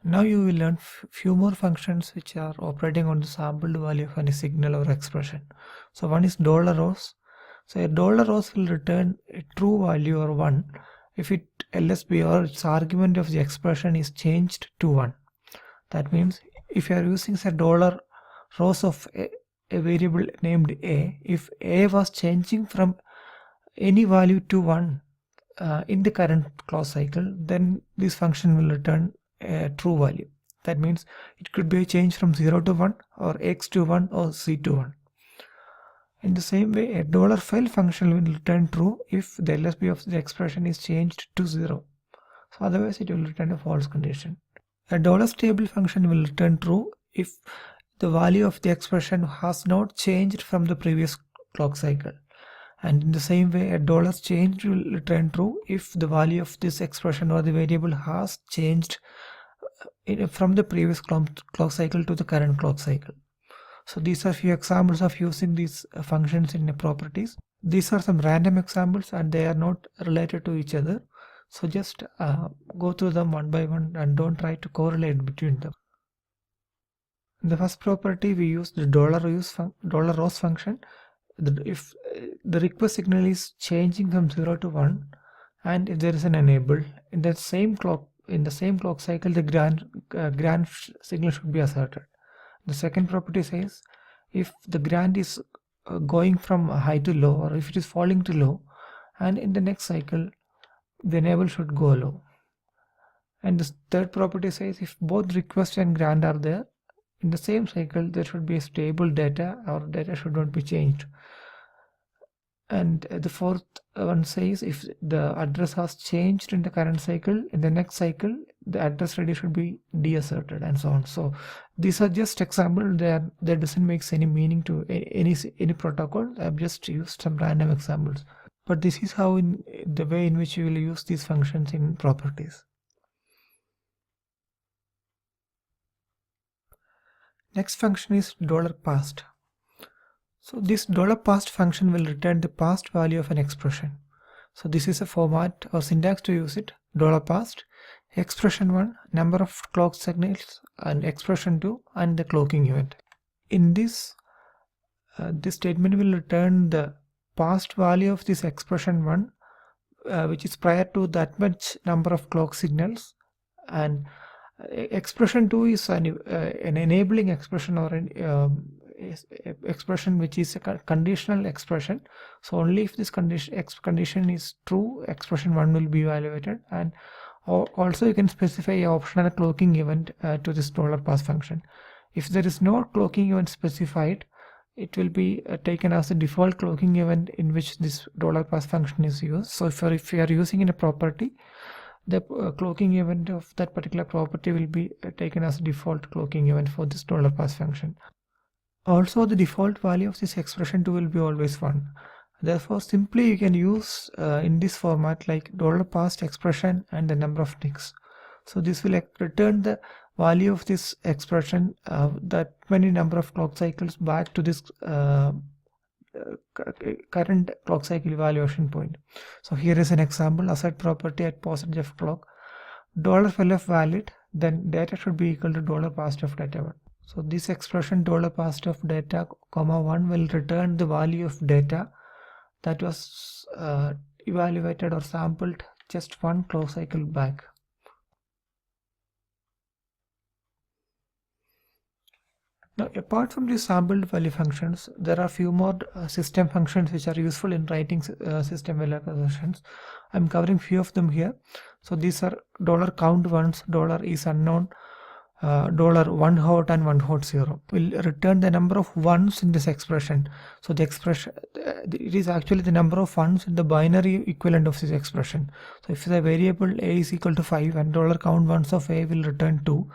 Now you will learn few more functions which are operating on the sampled value of any signal or expression. So one is $rows. So a $rows will return a true value or 1 if it LSB or its argument of the expression is changed to 1. That means if you are using say $rows of a variable named a, if a was changing from any value to 1 in the current clock cycle, then this function will return a true value. That means it could be a change from 0 to 1 or x to 1 or z to 1. In the same way, a $file function will return true if the LSB of the expression is changed to 0. So otherwise it will return a false condition. A $stable function will return true if the value of the expression has not changed from the previous clock cycle. And in the same way, a $change will return true if the value of this expression or the variable has changed from the previous clock cycle to the current clock cycle. So these are few examples of using these functions in the properties. These are some random examples and they are not related to each other. So just go through them one by one and don't try to correlate between them. In the first property, we use the $rows function. If the request signal is changing from 0 to 1 and if there is an enable in the same clock cycle, the grant signal should be asserted. The second property says if the grant is going from high to low or if it is falling to low, and in the next cycle the enable should go low. And the third property says if both request and grant are there in the same cycle, there should be a stable data or data should not be changed. And the fourth one says if the address has changed in the current cycle, in the next cycle the address ready should be deasserted, and so on. So these are just examples. That doesn't make any meaning to any protocol. I've just used some random examples, but this is how the way in which you will use these functions in properties. Next function is $past. So this $past function will return the past value of an expression. So this is a format or syntax to use it. $past, expression 1, number of clock signals, and expression 2, and the clocking event. In this, this statement will return the past value of this expression 1, which is prior to that much number of clock signals, and expression 2 is an enabling expression or an expression which is a conditional expression. So only if this condition is true, expression 1 will be evaluated. And also you can specify an optional clocking event to this $past function. If there is no clocking event specified, it will be taken as a default clocking event in which this $past function is used. So if you are using in a property, the clocking event of that particular property will be taken as a default clocking event for this $past function. Also, the default value of this expression 2 will be always 1. Therefore, simply you can use in this format like $past expression and the number of ticks. So this will return the value of this expression that many number of clock cycles back to this current clock cycle evaluation point. So here is an example: assert property at percentage of clock, $file valid, then data should be equal to $past of data 1. So this expression $past of data, 1 will return the value of data that was evaluated or sampled just one clock cycle back. Now, apart from these sampled value functions, there are few more system functions which are useful in writing Systemverilog assertions. I'm covering few of them here. So these are $count once, $is unknown, $1 hot and 1 hot 0 will return the number of ones in this expression. So the expression, it is actually the number of ones in the binary equivalent of this expression. So if the variable a is equal to 5 and $count ones of a will return 2,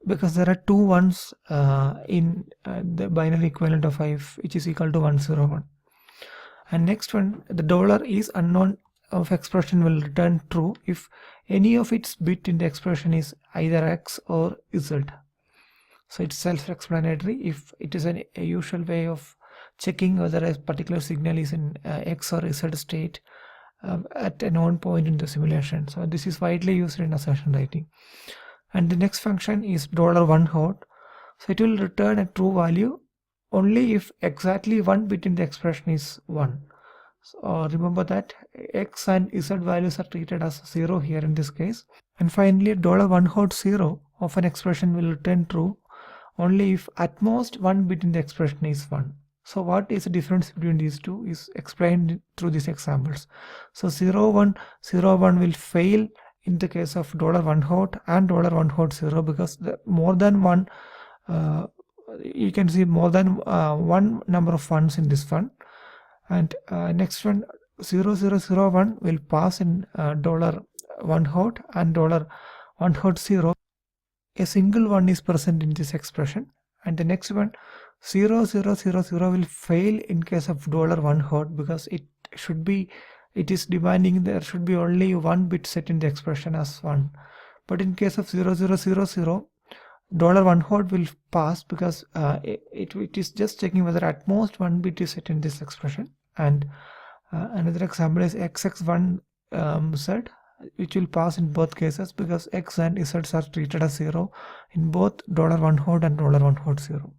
because there are 2 ones in the binary equivalent of 5, which is equal to 101. And next one, the $is unknown of expression will return true if any of its bit in the expression is either x or z. So it's self-explanatory. If it is a usual way of checking whether a particular signal is in x or z state at a known point in the simulation. So this is widely used in assertion writing. and the next function is $1 hot. So it will return a true value only if exactly one bit in the expression is 1. So remember that x and z values are treated as 0 here in this case. And finally, $1 hot 0 of an expression will return true only if at most one bit in the expression is 1. So what is the difference between these two is explained through these examples. So 0, 1, 0, 1 will fail in the case of $1 hot and $1 hot 0 because more than one, you can see more than one number of ones in this one. And next one, 0001 will pass in $1 hot and $1 hot 0. A single one is present in this expression. And the next one, 0000 will fail in case of $1 hot because it is demanding there should be only one bit set in the expression as 1. But in case of 0000, $1 hot will pass because it is just checking whether at most one bit is set in this expression. And another example is XX1 Z, which will pass in both cases because x and z are treated as 0 in both $1 hot and $1 hot 0.